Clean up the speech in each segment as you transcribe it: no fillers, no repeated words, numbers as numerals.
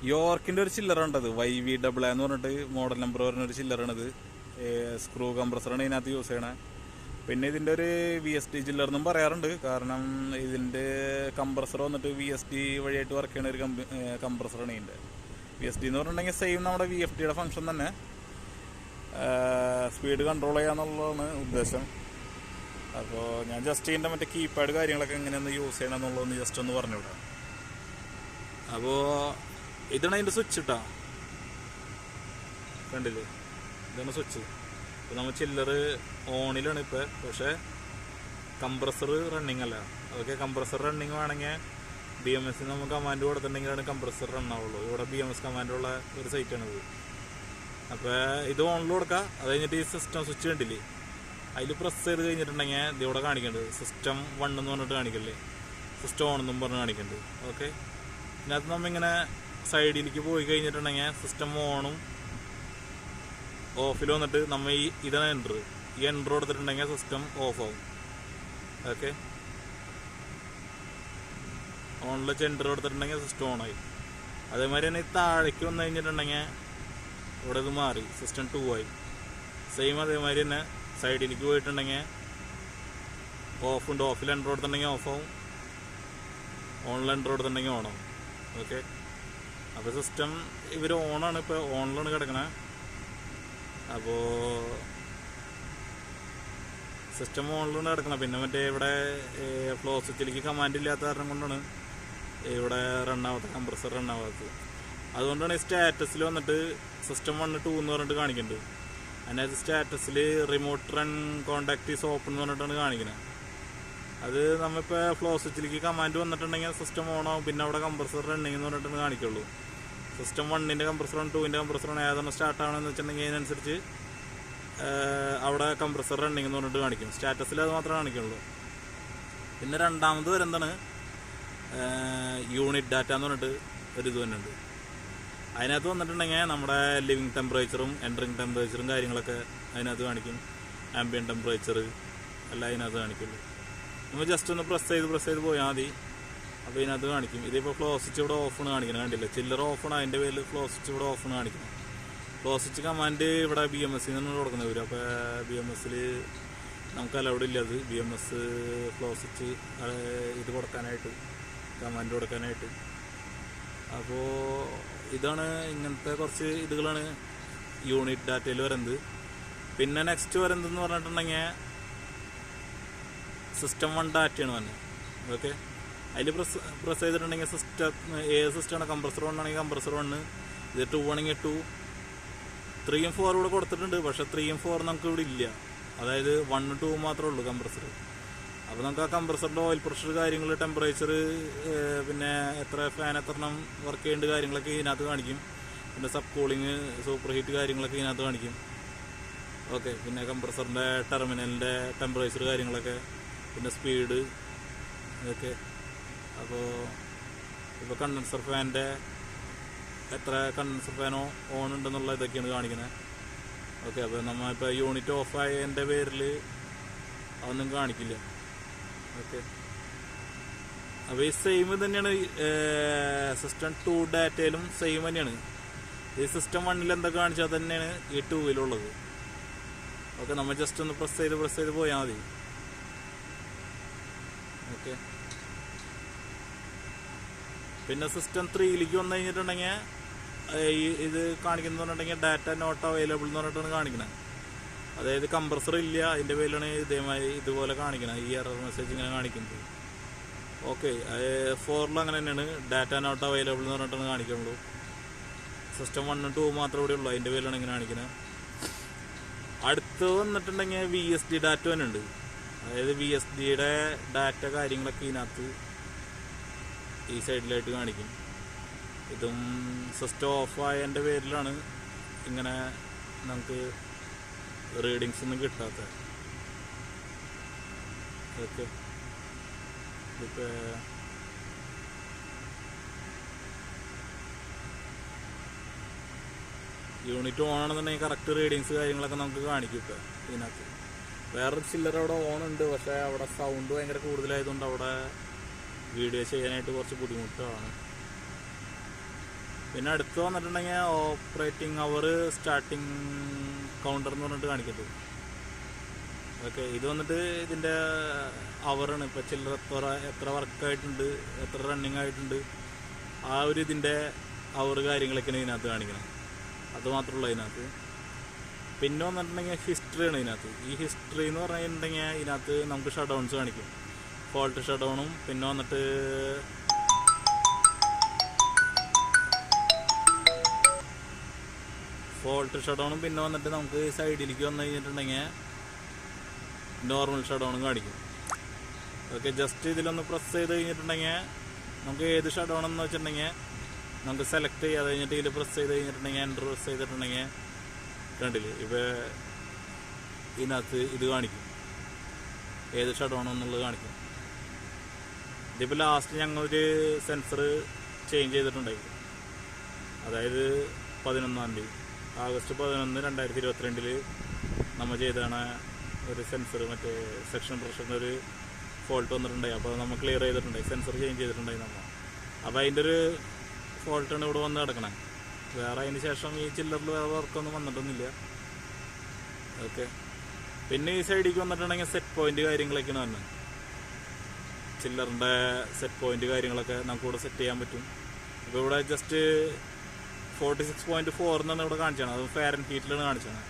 യോർക്കിൻ്റെ ഒരു ചില്ലറുണ്ടത് YV എന്ന് പറഞ്ഞിട്ട് മോഡൽ നമ്പർ പറഞ്ഞൊരു ചില്ലറാണിത്. സ്ക്രൂ കംപ്രസറാണ് ഇതിനകത്ത് യൂസ് ചെയ്യണേ. പിന്നെ ഇതിൻ്റെ ഒരു VSD ചില്ലറെന്നും പറയാറുണ്ട്. കാരണം ഇതിൻ്റെ കംപ്രസർ വന്നിട്ട് VSD വഴിയായിട്ട് വർക്ക് ചെയ്യുന്ന ഒരു കംപ്രസറാണ് ഇതിൻ്റെ. VSD എന്ന് പറഞ്ഞിട്ടുണ്ടെങ്കിൽ സെയിം നമ്മുടെ VFDയുടെ ഫംഗ്ഷൻ തന്നെ, സ്പീഡ് കൺട്രോൾ ചെയ്യാന്നുള്ളതാണ് ഉദ്ദേശം. അപ്പോൾ ഞാൻ ജസ്റ്റ് ഇതിൻ്റെ മറ്റേ കീപാഡ് കാര്യങ്ങളൊക്കെ എങ്ങനെയൊന്ന് യൂസ് ചെയ്യണം എന്നുള്ളതൊന്ന് ജസ്റ്റ് ഒന്ന് പറഞ്ഞുവിടാം. അപ്പോൾ ഇതാണ് അതിൻ്റെ സ്വിച്ച് ഇട്ടാ, കണ്ടില്ലേ, ഇതാണ് സ്വിച്ച്. ഇപ്പോൾ നമ്മൾ ചില്ലറ് ഓണിലാണ് ഇപ്പോൾ, പക്ഷേ കംപ്രസർ റണ്ണിങ് അല്ല. അതൊക്കെ കംപ്രസർ റണ്ണിങ് വേണമെങ്കിൽ BMS നമ്മൾ കമാൻഡ് കൊടുത്തിട്ടുണ്ടെങ്കിലാണ് കംപ്രസർ റണ്ണാവുള്ളൂ. ഇവിടെ BMS കമാൻഡുള്ള ഒരു സൈറ്റാണിത്. അപ്പോൾ ഇത് ഓണിൽ കൊടുക്കുക. അത് കഴിഞ്ഞിട്ട് ഈ സിസ്റ്റം സ്വിച്ച് കണ്ടില്ലേ, അതിൽ പ്രസ് ചെയ്ത് കഴിഞ്ഞിട്ടുണ്ടെങ്കിൽ ഇതിവിടെ കാണിക്കേണ്ടത് സിസ്റ്റം 1 എന്ന് പറഞ്ഞിട്ട് കാണിക്കല്ലേ, സിസ്റ്റം ഓൺ എന്നും പറഞ്ഞ് കാണിക്കേണ്ടത്. ഓക്കെ, ഇതിനകത്ത് നമ്മളിങ്ങനെ സൈഡിലേക്ക് പോയി കഴിഞ്ഞിട്ടുണ്ടെങ്കിൽ സിസ്റ്റം ഓണും ഓഫിൽ വന്നിട്ട് നമ്മൾ ഇതാണ് എൻ്റർ, ഈ എൻ്റർ കൊടുത്തിട്ടുണ്ടെങ്കിൽ സിസ്റ്റം ഓഫ് ആവും. ഓക്കെ, ഓണിൽ വെച്ച് എൻ്റർ കൊടുത്തിട്ടുണ്ടെങ്കിൽ സിസ്റ്റം ഓണായി. അതേമാതിരി തന്നെ ഈ താഴേക്ക് വന്നു കഴിഞ്ഞിട്ടുണ്ടെങ്കിൽ ഇവിടെ ഇത് മാറി, സിസ്റ്റം 2 ആയി. സെയിം അതേമാതിരി തന്നെ സൈഡിലേക്ക് പോയിട്ടുണ്ടെങ്കിൽ ഓഫുണ്ട്, ഓഫിൽ എൻ്റർ കൊടുത്തിട്ടുണ്ടെങ്കിൽ ഓഫാവും, ഓണിൽ എൻ്റർ കൊടുത്തിട്ടുണ്ടെങ്കിൽ ഓണാവും. ഓക്കെ, അപ്പോൾ സിസ്റ്റം ഇവർ ഓണാണ്, ഇപ്പോൾ ഓണിലാണ് കിടക്കണേ. അപ്പോൾ സിസ്റ്റം ഓണിലാണ് കിടക്കണം. പിന്നെ മറ്റേ ഇവിടെ ഫ്ലോ സ്വിച്ചിലേക്ക് കമാൻഡ് ഇല്ലാത്ത കാരണം കൊണ്ടാണ് ഇവിടെ റണ്ണാവാത്ത, കംപ്രസർ റണ്ണാവാത്തത്. അതുകൊണ്ടാണ് ഈ സ്റ്റാറ്റസിൽ വന്നിട്ട് സിസ്റ്റം 1, 2 എന്ന് പറഞ്ഞിട്ട് കാണിക്കുന്നുണ്ട്. അതിനകത്ത് സ്റ്റാറ്റസിൽ remote run contact is open എന്ന് പറഞ്ഞിട്ടാണ് കാണിക്കുന്നത്. അത് നമ്മളിപ്പോൾ ഫ്ലോ സ്വിച്ചിലേക്ക് കമാൻഡ് വന്നിട്ടുണ്ടെങ്കിൽ സിസ്റ്റം ഓൺ ആവും. പിന്നെ അവിടെ കംപ്രസർ റണ്ണിങ് എന്ന് പറഞ്ഞിട്ടാണ് കാണിക്കുള്ളൂ. സിസ്റ്റം 1ൻ്റെ കംപ്രസറാണ് 2ൻ്റെ കംപ്രസറാണ് ഏതാണ് സ്റ്റാർട്ട് ആവണമെന്ന് വെച്ചിട്ടുണ്ടെങ്കിൽ അതിനനുസരിച്ച് അവിടെ കംപ്രസർ റണ്ണിങ് എന്ന് പറഞ്ഞിട്ട് കാണിക്കും. സ്റ്റാറ്റസിൽ അത് മാത്രമേ കാണിക്കുള്ളൂ. പിന്നെ രണ്ടാമത് വരുന്നതാണ് യൂണിറ്റ് ഡാറ്റ എന്ന് പറഞ്ഞിട്ട് ഒരു ഇത് തന്നെ ഉണ്ട്. അതിനകത്ത് വന്നിട്ടുണ്ടെങ്കിൽ നമ്മുടെ ലിവിങ് ടെമ്പറേച്ചറും എൻട്രിങ് ടെമ്പറേച്ചറും കാര്യങ്ങളൊക്കെ അതിനകത്ത് കാണിക്കും. ആംബിയൻ ടെമ്പറേച്ചർ എല്ലാം അതിനകത്ത് കാണിക്കുള്ളൂ. നമ്മൾ ജസ്റ്റ് ഒന്ന് പ്രസ് ചെയ്ത് പോയാൽ മതി. അപ്പോൾ ഇതിനകത്ത് കാണിക്കും. ഇതിപ്പോൾ ഫ്ലോ സ്വിച്ച് ഇവിടെ ഓഫാണ് കാണിക്കുന്നത്, കണ്ടില്ല, ചില്ലർ ഓഫാണ്, അതിൻ്റെ പേരിൽ ഫ്ലോ സ്വിച്ച് ഇവിടെ ഓഫാണ് കാണിക്കുന്നത്. ഫ്ലോ സ്വിച്ച് കമാൻഡ് ഇവിടെ BMS നിന്നാണ് കൊടുക്കുന്നത് വരും. അപ്പോൾ BMSൽ നമുക്ക് അലൗഡ് ഇല്ല അത്. BMS ഫ്ലോ സ്വിച്ച് ഇത് കൊടുക്കാനായിട്ട്, കമാൻഡ് കൊടുക്കാനായിട്ട്. അപ്പോൾ ഇതാണ്, ഇങ്ങനത്തെ കുറച്ച് ഇതുകളാണ് യൂണിറ്റ് ഡാറ്റയിൽ വരുന്നത്. പിന്നെ നെക്സ്റ്റ് വരുന്നതെന്ന് പറഞ്ഞിട്ടുണ്ടെങ്കിൽ സിസ്റ്റം 1 ഡാറ്റയാണ് വന്നത്. ഓക്കെ, അതിൽ പ്രസ് ചെയ്തിട്ടുണ്ടെങ്കിൽ സിസ്റ്റം ഏത് സിസ്റ്റമാണ്, കംപ്രസർ 1 ആണെങ്കിൽ കംപ്രസർ 1, ഇത് 2 ആണെങ്കിൽ 2, 3 4 ഇവിടെ കൊടുത്തിട്ടുണ്ട്. പക്ഷേ 3 4 നമുക്ക് ഇവിടെ ഇല്ല. അതായത് 1 2 മാത്രമേ ഉള്ളൂ കംപ്രസർ. അപ്പോൾ നമുക്ക് ആ കംപ്രസറിൻ്റെ ഓയിൽ പ്രഷർ കാര്യങ്ങൾ, ടെമ്പറേച്ചർ, പിന്നെ ഫാൻ എത്ര എണ്ണം വർക്ക് ചെയ്യേണ്ട കാര്യങ്ങളൊക്കെ ഇതിനകത്ത് കാണിക്കും. പിന്നെ സബ് കൂളിങ്, സൂപ്പർ ഹീറ്റ് കാര്യങ്ങളൊക്കെ ഇതിനകത്ത് കാണിക്കും. ഓക്കെ, പിന്നെ കംപ്രസറിൻ്റെ ടെർമിനലിൻ്റെ ടെമ്പറേച്ചർ കാര്യങ്ങളൊക്കെ, പിന്നെ സ്പീഡ്, ഇതൊക്കെ. അപ്പോൾ ഇപ്പോൾ കണ്ടൻസർ ഫാനിൻ്റെ എത്ര കണ്ടൻസർ ഫാനോ ഓൺ ഉണ്ടെന്നുള്ള ഇതൊക്കെയാണ് കാണിക്കുന്നത്. ഓക്കെ, അപ്പോൾ നമ്മളിപ്പോൾ യൂണിറ്റ് ഓഫ് ആയതിൻ്റെ പേരിൽ അതൊന്നും കാണിക്കില്ല. ഓക്കെ, അപ്പോൾ ഈ സെയിം തന്നെയാണ് സിസ്റ്റം 2 ഡാറ്റയിലും സെയിം തന്നെയാണ്. ഈ സിസ്റ്റം 1ൽ എന്തൊക്കെ കാണിച്ചാൽ തന്നെയാണ് ഈ 2വിലുള്ളത്. ഓക്കെ, നമ്മൾ ജസ്റ്റ് ഒന്ന് പ്രസ് ചെയ്ത് പോയാൽ മതി. ഓക്കെ, പിന്നെ സിസ്റ്റം 3ലേക്ക് വന്നു കഴിഞ്ഞിട്ടുണ്ടെങ്കിൽ ഇത് കാണിക്കുന്നത് പറഞ്ഞിട്ടുണ്ടെങ്കിൽ ഡാറ്റ നോട്ട് അവൈലബിൾ എന്ന് പറഞ്ഞിട്ടാണ് കാണിക്കുന്നത്. അതായത് കംപ്രസർ ഇല്ല, അതിൻ്റെ പേരിലാണ് ഇതേമാതിരി ഇതുപോലെ കാണിക്കുന്നത്, ഈ എറർ മെസ്സേജ് ഇങ്ങനെ കാണിക്കുന്നത്. ഓക്കെ, 4ൽ അങ്ങനെ തന്നെയാണ്, ഡാറ്റ നോട്ട് അവൈലബിൾ എന്ന് പറഞ്ഞിട്ടാണ് കാണിക്കുള്ളൂ. സിസ്റ്റം 1 2 മാത്രമേ ഇവിടെ ഉള്ളൂ, അതിൻ്റെ പേരിലാണ് ഇങ്ങനെ കാണിക്കുന്നത്. അടുത്ത് വന്നിട്ടുണ്ടെങ്കിൽ VSD ഡാറ്റ തന്നെ ഉണ്ട്. അതായത് VSDയുടെ ഡാറ്റ കാര്യങ്ങളൊക്കെ ഇതിനകത്ത് ഈ സൈഡിലായിട്ട് കാണിക്കും. ഇതും സിസ്റ്റം ഓഫ് ആയതിൻ്റെ പേരിലാണ് ഇങ്ങനെ നമുക്ക് റീഡിങ്സ് ഒന്നും കിട്ടാത്തത്. ഓക്കെ, ഇപ്പോൾ യൂണിറ്റ് ഓൺ ആണെന്നുണ്ടെങ്കിൽ കറക്റ്റ് റീഡിങ്സ് കാര്യങ്ങളൊക്കെ നമുക്ക് കാണിക്കും. ഇപ്പോൾ ഇതിനകത്ത് വേറൊരു ചില്ലർ അവിടെ ഓൺ ഉണ്ട്, പക്ഷേ അവിടെ സൗണ്ട് ഭയങ്കര കൂടുതലായതുകൊണ്ട് അവിടെ വീഡിയോ ചെയ്യാനായിട്ട് കുറച്ച് ബുദ്ധിമുട്ടാണ്. പിന്നെ അടുത്ത് വന്നിട്ടുണ്ടെങ്കിൽ ഓപ്പറേറ്റിംഗ് അവർ സ്റ്റാർട്ടിങ് കൗണ്ടർ എന്ന് പറഞ്ഞിട്ട് കാണിക്കട്ടെ. ഓക്കെ, ഇത് വന്നിട്ട് ഇതിൻ്റെ അവറാണ്. ഇപ്പോൾ ചില്ലറ എത്ര വർക്കായിട്ടുണ്ട്, എത്ര റണ്ണിങ് ആയിട്ടുണ്ട്, ആ ഒരു ഇതിൻ്റെ അവർ കാര്യങ്ങളൊക്കെയാണ് ഇതിനകത്ത് കാണിക്കണം. അതുമാത്രമുള്ളൂ ഇതിനകത്ത്. പിന്നെ വന്നിട്ടുണ്ടെങ്കിൽ ഹിസ്റ്ററിയാണ് ഇതിനകത്ത്. ഈ ഹിസ്റ്ററി എന്ന് പറഞ്ഞിട്ടുണ്ടെങ്കിൽ ഇതിനകത്ത് നമുക്ക് ഷട്ട് ഡൗൺസ് കാണിക്കും, ഫോൾട്ട് ഷട്ട് ഡൗണും. പിന്നെ വന്നിട്ട് പിന്നെ വന്നിട്ട് നമുക്ക് സൈഡിലേക്ക് വന്നു കഴിഞ്ഞിട്ടുണ്ടെങ്കിൽ നോർമൽ ഷട്ട് ഡൗണും കാണിക്കും. ഓക്കെ, ജസ്റ്റ് ഇതിലൊന്ന് പ്രസ് ചെയ്ത് കഴിഞ്ഞിട്ടുണ്ടെങ്കിൽ നമുക്ക് ഏത് ഷട്ട് ഡൗൺ എന്ന് വെച്ചിട്ടുണ്ടെങ്കിൽ നമുക്ക് സെലക്ട് ചെയ്യാതെ കഴിഞ്ഞിട്ട് ഇതിൽ പ്രസ് ചെയ്ത് കഴിഞ്ഞിട്ടുണ്ടെങ്കിൽ എൻ്റർ പ്രസ് ചെയ്തിട്ടുണ്ടെങ്കിൽ കണ്ടില്ലേ, ഇപ്പോൾ ഇതിനകത്ത് ഇത് കാണിക്കും, ഏത് ഷട്ട് ഡൗൺ എന്നുള്ളത് കാണിക്കും. ഇതിപ്പോൾ ലാസ്റ്റ് ഞങ്ങളൊരു സെൻസർ ചേഞ്ച് ചെയ്തിട്ടുണ്ടായി. അതായത് 11-ാം തീയതി ആഗസ്റ്റ് 11, 2022 നമ്മൾ ചെയ്താണ് ഒരു സെൻസർ, മറ്റേ സെക്ഷൻ പ്രഷറിൻ്റെ ഒരു ഫോൾട്ട് വന്നിട്ടുണ്ടായി. അപ്പോൾ നമ്മൾ ക്ലിയർ ചെയ്തിട്ടുണ്ടായി, സെൻസർ ചേഞ്ച് ചെയ്തിട്ടുണ്ടായി നമ്മൾ. അപ്പോൾ അതിൻ്റെ ഒരു ഫോൾട്ടാണ് ഇവിടെ വന്ന് കിടക്കണേ. വേറെ അതിന് ശേഷം ഈ ചില്ലറിൽ വേറെ വർക്കൊന്നും വന്നിട്ടൊന്നുമില്ല. ഓക്കെ, പിന്നെ ഈ സൈഡിലേക്ക് വന്നിട്ടുണ്ടെങ്കിൽ സെറ്റ് പോയിന്റ് കാര്യങ്ങളൊക്കെയാണ് പറഞ്ഞത്. ചില്ലറിൻ്റെ സെറ്റ് പോയിന്റ് കാര്യങ്ങളൊക്കെ നമുക്കിവിടെ സെറ്റ് ചെയ്യാൻ പറ്റും. ഇപ്പോൾ ഇവിടെ ജസ്റ്റ് 46.4 എന്നാണ് ഇവിടെ കാണിച്ചാണ്, അത് ഫാരൻഹീറ്റിലാണ് കാണിച്ചാണ്.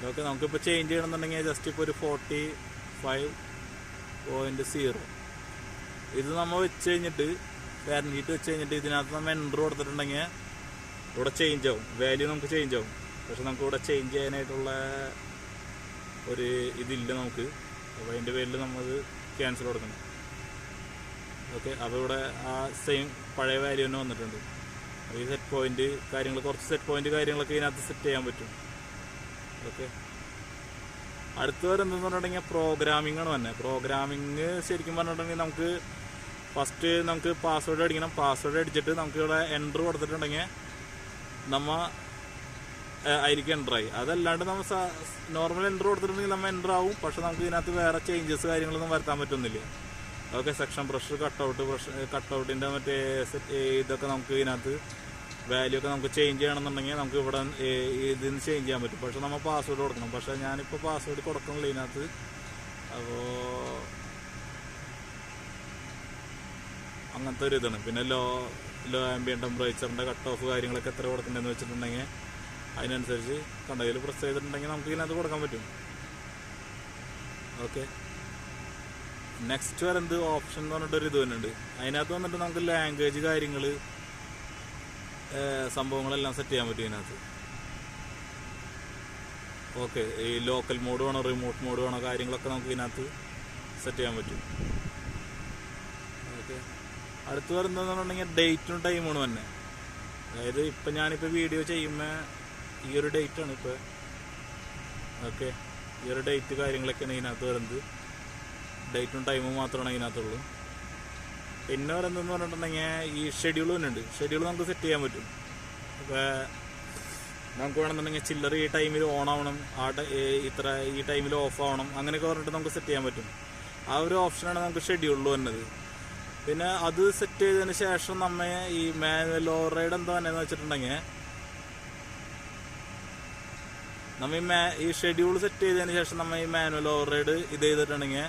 ഓക്കെ, നമുക്കിപ്പോൾ ചേഞ്ച് ചെയ്യണമെന്നുണ്ടെങ്കിൽ ജസ്റ്റ് ഇപ്പോൾ ഒരു 45.0 ഇത് നമ്മൾ വെച്ച് കഴിഞ്ഞിട്ട് ഫാരൻഹീറ്റ് വെച്ച് കഴിഞ്ഞിട്ട് ഇതിനകത്ത് നമ്മൾ എൻ്റർ കൊടുത്തിട്ടുണ്ടെങ്കിൽ ഇവിടെ ചേഞ്ച് ആവും, വാല്യൂ നമുക്ക് ചേഞ്ച് ആവും. പക്ഷെ നമുക്ക് ഇവിടെ ചേഞ്ച് ചെയ്യാനായിട്ടുള്ള ഒരു ഇതില്ല നമുക്ക്. അപ്പോൾ അതിൻ്റെ പേരിൽ നമ്മളത് ക്യാൻസൽ കൊടുക്കണം. ഓക്കെ, അപ്പോൾ ഇവിടെ ആ സെയിം പഴയ വാല്യൂ തന്നെ വന്നിട്ടുണ്ട്. ഈ സെറ്റ് പോയിന്റ് കാര്യങ്ങൾ, കുറച്ച് സെറ്റ് പോയിന്റ് കാര്യങ്ങളൊക്കെ ഇതിനകത്ത് സെറ്റ് ചെയ്യാൻ പറ്റും. ഓക്കെ, അടുത്ത് വരുന്നതെന്ന് പറഞ്ഞിട്ടുണ്ടെങ്കിൽ പ്രോഗ്രാമിംഗ് ആണ് തന്നെ. പ്രോഗ്രാമിങ് ശരിക്കും പറഞ്ഞിട്ടുണ്ടെങ്കിൽ നമുക്ക് ഫസ്റ്റ് നമുക്ക് പാസ്വേഡ് അടിക്കണം. പാസ്വേഡ് അടിച്ചിട്ട് നമുക്ക് ഇവിടെ എൻ്റർ കൊടുത്തിട്ടുണ്ടെങ്കിൽ നമ്മൾ അതിലേക്ക് എൻ്ററായി. അതല്ലാണ്ട് നമ്മൾ നോർമൽ എൻ്റർ കൊടുത്തിട്ടുണ്ടെങ്കിൽ നമ്മൾ എൻ്റർ ആവും. പക്ഷെ നമുക്ക് ഇതിനകത്ത് വേറെ ചേഞ്ചസ് കാര്യങ്ങളൊന്നും വരുത്താൻ പറ്റുന്നില്ല. ഓക്കെ, സെക്ഷൻ പ്രഷർ, കട്ടൗട്ടിൻ്റെ മറ്റേ ഇതൊക്കെ നമുക്ക് ഇതിനകത്ത് വാല്യൂ ഒക്കെ നമുക്ക് ചേഞ്ച് ചെയ്യണമെന്നുണ്ടെങ്കിൽ നമുക്ക് ഇവിടെ ഇതിന് ചേഞ്ച് ചെയ്യാൻ പറ്റും. പക്ഷെ നമ്മൾ പാസ്വേഡ് കൊടുക്കണം. പക്ഷെ ഞാനിപ്പോൾ പാസ്വേഡ് കൊടുക്കണില്ല ഇതിനകത്ത്. അപ്പോൾ അങ്ങനത്തെ ഒരു ഇതാണ്. പിന്നെ ലോ ആംബിയൻ ടെമ്പറേച്ചറിൻ്റെ കട്ട് ഓഫ് കാര്യങ്ങളൊക്കെ എത്ര കൊടുക്കണമെന്ന് വെച്ചിട്ടുണ്ടെങ്കിൽ അതിനനുസരിച്ച് കണ്ടതിൽ പ്രസ് ചെയ്തിട്ടുണ്ടെങ്കിൽ നമുക്ക് ഇതിനകത്ത് കൊടുക്കാൻ പറ്റും. ഓക്കെ, നെക്സ്റ്റ് വരുന്നത് ഓപ്ഷൻ എന്ന് പറഞ്ഞിട്ടൊരു ഇത് തന്നെയുണ്ട്. അതിനകത്ത് വന്നിട്ട് നമുക്ക് ലാംഗ്വേജ് കാര്യങ്ങൾ സംഭവങ്ങളെല്ലാം സെറ്റ് ചെയ്യാൻ പറ്റും ഇതിനകത്ത്. ഓക്കെ, ഈ ലോക്കൽ മോഡ് വേണോ, റിമോട്ട് മോഡ് വേണോ, കാര്യങ്ങളൊക്കെ നമുക്ക് ഇതിനകത്ത് സെറ്റ് ചെയ്യാൻ പറ്റും. ഓക്കെ, അടുത്ത് വരുന്നതെന്ന് പറഞ്ഞിട്ടുണ്ടെങ്കിൽ ഡേറ്റും ടൈമാണ് തന്നെ. അതായത് ഇപ്പം ഞാനിപ്പോൾ വീഡിയോ ചെയ്യുമ്പോൾ ഈ ഒരു ഡേറ്റാണ് ഇപ്പോൾ. ഓക്കെ, ഈ ഒരു ഡേറ്റ് കാര്യങ്ങളൊക്കെയാണ് ഇതിനകത്ത് വരുന്നത്. ഡേറ്റും ടൈമും മാത്രമാണ് ഇതിനകത്തുള്ളൂ. പിന്നെ വരുന്നതെന്ന് പറഞ്ഞിട്ടുണ്ടെങ്കിൽ ഈ ഷെഡ്യൂൾ തന്നെ ഉണ്ട്. ഷെഡ്യൂൾ നമുക്ക് സെറ്റ് ചെയ്യാൻ പറ്റും. ഇപ്പോൾ നമുക്ക് വേണമെന്നുണ്ടെങ്കിൽ ചില്ലർ ഈ ടൈമിൽ ഓൺ ആവണം, ഈ ടൈമിൽ ഓഫ് ആവണം, അങ്ങനെയൊക്കെ പറഞ്ഞിട്ട് നമുക്ക് സെറ്റ് ചെയ്യാൻ പറ്റും. ആ ഒരു ഓപ്ഷനാണ് നമുക്ക് ഷെഡ്യൂളിൽ വരുന്നത്. പിന്നെ അത് സെറ്റ് ചെയ്തതിന് ശേഷം നമ്മൾ ഈ മാനുവൽ ഓവർറൈഡ് എന്താ തന്നെയെന്ന് വെച്ചിട്ടുണ്ടെങ്കിൽ നമ്മൾ ഈ ഷെഡ്യൂൾ സെറ്റ് ചെയ്തതിന് ശേഷം നമ്മൾ ഈ മാനുവൽ ഓവർറൈഡ് ഇത് ചെയ്തിട്ടുണ്ടെങ്കിൽ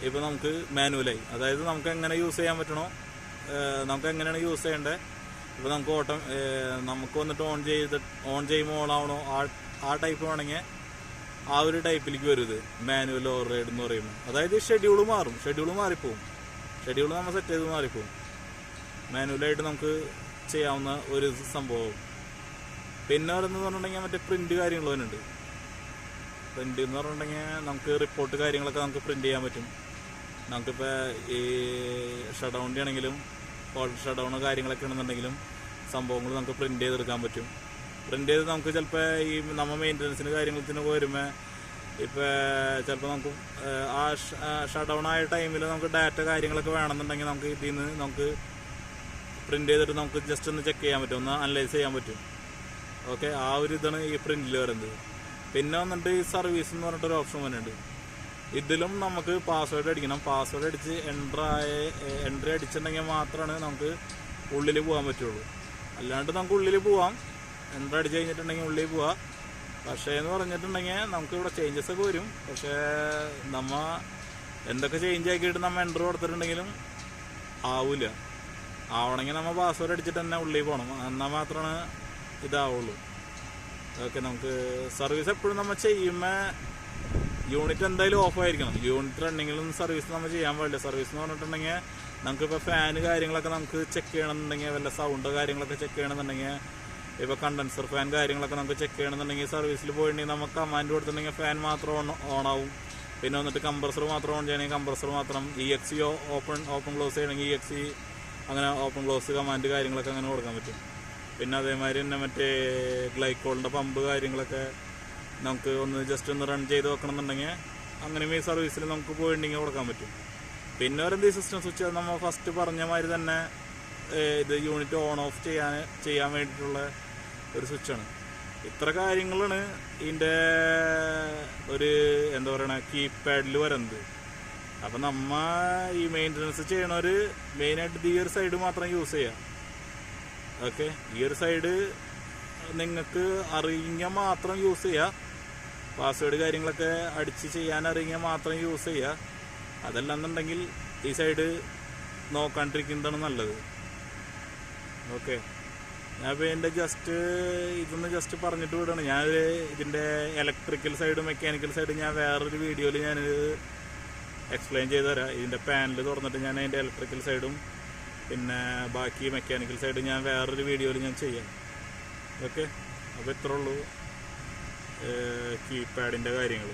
ഇപ്പോൾ നമുക്ക് മാനുവലായി. അതായത് നമുക്ക് എങ്ങനെ യൂസ് ചെയ്യാൻ പറ്റണോ, നമുക്ക് എങ്ങനെയാണ് യൂസ് ചെയ്യേണ്ടത്. ഇപ്പോൾ നമുക്ക് നമുക്ക് വന്നിട്ട് ഓൺ ചെയ്യുമ്പോൾ ഓൺ ആവണോ ആ ടൈപ്പ് വേണമെങ്കിൽ ആ ഒരു ടൈപ്പിലേക്ക് വരും ഇത് മാനുവൽ ഓവർറൈഡ് എന്ന് പറയുമ്പോൾ. അതായത് ഷെഡ്യൂൾ മാറിപ്പോവും. ഷെഡ്യൂൾ നമ്മൾ സെറ്റ് ചെയ്ത് മാറിപ്പോവും. മാനുവലായിട്ട് നമുക്ക് ചെയ്യാവുന്ന ഒരു സംഭവം. പിന്നെ വരുന്നത് പറഞ്ഞിട്ടുണ്ടെങ്കിൽ മറ്റേ പ്രിൻ്റ് കാര്യങ്ങൾ തന്നെയുണ്ട്. പ്രിൻ്റ് എന്ന് പറഞ്ഞിട്ടുണ്ടെങ്കിൽ നമുക്ക് റിപ്പോർട്ട് കാര്യങ്ങളൊക്കെ നമുക്ക് പ്രിൻ്റ് ചെയ്യാൻ പറ്റും. നമുക്കിപ്പോൾ ഈ ഷട്ട് ഡൗണിൻ്റെ ആണെങ്കിലും ഷട്ട് ഡൗൺ കാര്യങ്ങളൊക്കെ ആണെന്നുണ്ടെങ്കിലും സംഭവങ്ങൾ നമുക്ക് പ്രിൻ്റ് ചെയ്തെടുക്കാൻ പറ്റും. പ്രിൻ്റ് ചെയ്ത് നമുക്ക് ചിലപ്പോൾ ഈ നമ്മൾ മെയിൻ്റനൻസിന് കാര്യത്തിന് വരുമ്പോൾ ഇപ്പോൾ ചിലപ്പോൾ നമുക്ക് ആ ഷട്ട് ഡൗൺ ആയ ടൈമിൽ നമുക്ക് ഡാറ്റ കാര്യങ്ങളൊക്കെ വേണമെന്നുണ്ടെങ്കിൽ നമുക്ക് ഇതിൽ നിന്ന് നമുക്ക് പ്രിൻ്റ് ചെയ്തിട്ട് നമുക്ക് ജസ്റ്റ് ഒന്ന് ചെക്ക് ചെയ്യാൻ പറ്റും, ഒന്ന് അനലൈസ് ചെയ്യാൻ പറ്റും. ഓക്കെ, ആ ഒരു ഇതാണ് ഈ പ്രിൻ്റിൽ വരുന്നത്. പിന്നെ വന്നിട്ട് ഈ സർവീസ് എന്ന് പറഞ്ഞിട്ടൊരു ഓപ്ഷൻ വന്നിട്ടുണ്ട്. ഇതിലും നമുക്ക് പാസ്വേഡ് അടിക്കണം. പാസ്വേഡ് അടിച്ച് എൻട്രി അടിച്ചിട്ടുണ്ടെങ്കിൽ മാത്രമാണ് നമുക്ക് ഉള്ളിൽ പോകാൻ പറ്റുള്ളൂ. അല്ലാണ്ട് നമുക്ക് ഉള്ളിൽ പോവാം, എൻ്റർ അടിച്ച് കഴിഞ്ഞിട്ടുണ്ടെങ്കിൽ ഉള്ളിൽ പോവാം. പക്ഷേ എന്ന് പറഞ്ഞിട്ടുണ്ടെങ്കിൽ നമുക്ക് ഇവിടെ ചേഞ്ചസ് ഒക്കെ വരും. പക്ഷേ നമ്മ എന്തൊക്കെ ചേഞ്ച് ആക്കിയിട്ട് നമ്മൾ എൻ്റർ കൊടുത്തിട്ടുണ്ടെങ്കിലും ആവില്ല. ആവണമെങ്കിൽ നമ്മൾ പാസ്വേഡ് അടിച്ചിട്ട് തന്നെ ഉള്ളിൽ പോകണം, എന്നാൽ മാത്രമാണ് ഇതാവുള്ളൂ. ഓക്കെ, നമുക്ക് സർവീസ് എപ്പോഴും നമ്മൾ ചെയ്യുമ്പോൾ യൂണിറ്റ് എന്തായാലും ഓഫ് ആയിരിക്കണം. യൂണിറ്റ് റണ്ണിങ്ങിലും സർവീസ് നമ്മൾ ചെയ്യാൻ പാടില്ല. സർവീസ് എന്ന് പറഞ്ഞിട്ടുണ്ടെങ്കിൽ നമുക്കിപ്പോൾ ഫാന് കാര്യങ്ങളൊക്കെ നമുക്ക് ചെക്ക് ചെയ്യണമെന്നുണ്ടെങ്കിൽ, വല്ല സൗണ്ട് കാര്യങ്ങളൊക്കെ ചെക്ക് ചെയ്യണമെന്നുണ്ടെങ്കിൽ, ഇപ്പോൾ കണ്ടൻസർ ഫാൻ കാര്യങ്ങളൊക്കെ നമുക്ക് ചെക്ക് ചെയ്യണമെന്നുണ്ടെങ്കിൽ സർവീസിൽ പോയിട്ടുണ്ടെങ്കിൽ നമുക്ക് കമാൻഡ് കൊടുത്തിട്ടുണ്ടെങ്കിൽ ഫാൻ മാത്രം ഓണാവും. പിന്നെ വന്നിട്ട് കംപ്രസർ മാത്രം ഓൺ ചെയ്യണമെങ്കിൽ കംപ്രസർ മാത്രം, EXE ഓപ്പൺ ക്ലോസ് ചെയ്യണമെങ്കിൽ EXE അങ്ങനെ ഓപ്പൺ ക്ലോസ് കമാൻഡ് കാര്യങ്ങളൊക്കെ അങ്ങനെ കൊടുക്കാൻ പറ്റും. പിന്നെ അതേമാതിരി തന്നെ മറ്റേ ഗ്ലൈക്കോളിൻ്റെ പമ്പ് കാര്യങ്ങളൊക്കെ നമുക്ക് ജസ്റ്റ് ഒന്ന് റൺ ചെയ്ത് വെക്കണമെന്നുണ്ടെങ്കിൽ അങ്ങനെയും ഈ സർവീസിൽ നമുക്ക് പോയിട്ടുണ്ടെങ്കിൽ കൊടുക്കാൻ പറ്റും. പിന്നെ ഒരു സിസ്റ്റം സ്വിച്ച് നമ്മൾ ഫസ്റ്റ് പറഞ്ഞ മാതിരി തന്നെ ഇത് യൂണിറ്റ് ഓൺ ഓഫ് ചെയ്യാൻ വേണ്ടിയിട്ടുള്ള ഒരു സ്വിച്ചാണ്. ഇത്ര കാര്യങ്ങളാണ് ഇതിൻ്റെ ഒരു എന്താ പറയണ കീപാഡിൽ വരുന്നത്. അപ്പം നമ്മ ഈ മെയിൻ്റനൻസ് ചെയ്യണവർ മെയിനായിട്ട് ഈ ഒരു സൈഡ് മാത്രം യൂസ് ചെയ്യാം. ഓക്കെ, ഈ ഒരു സൈഡ് നിങ്ങൾക്ക് അറിയെങ്കിൽ മാത്രം യൂസ് ചെയ്യുക. പാസ്വേഡ് കാര്യങ്ങളൊക്കെ അടിച്ച് ചെയ്യാൻ അറിയെങ്കിൽ മാത്രം യൂസ് ചെയ്യുക. അതല്ലാന്നുണ്ടെങ്കിൽ ഈ സൈഡ് നോക്കാണ്ടിരിക്കുന്നതാണ് നല്ലത്. ഓക്കെ, ഞാൻ ഇപ്പോൾ എൻ്റെ ഇതൊന്ന് ജസ്റ്റ് പറഞ്ഞിട്ട് വിടുകയാണ്. ഞാൻ ഇതിൻ്റെ ഇലക്ട്രിക്കൽ സൈഡ് മെക്കാനിക്കൽ സൈഡ് ഞാൻ വേറൊരു വീഡിയോയിൽ ഞാനിത് എക്സ്പ്ലെയിൻ ചെയ്ത് തരാം. ഇതിൻ്റെ പാനൽ തുറന്നിട്ട് ഞാൻ അതിൻ്റെ ഇലക്ട്രിക്കൽ സൈഡും പിന്നെ ബാക്കി മെക്കാനിക്കൽ സൈഡ് ഞാൻ വേറൊരു വീഡിയോയിൽ ഞാൻ ചെയ്യാം. ഓക്കെ, അപ്പോൾ ഇത്രേ ഉള്ളൂ കീപാഡിൻ്റെ കാര്യങ്ങൾ.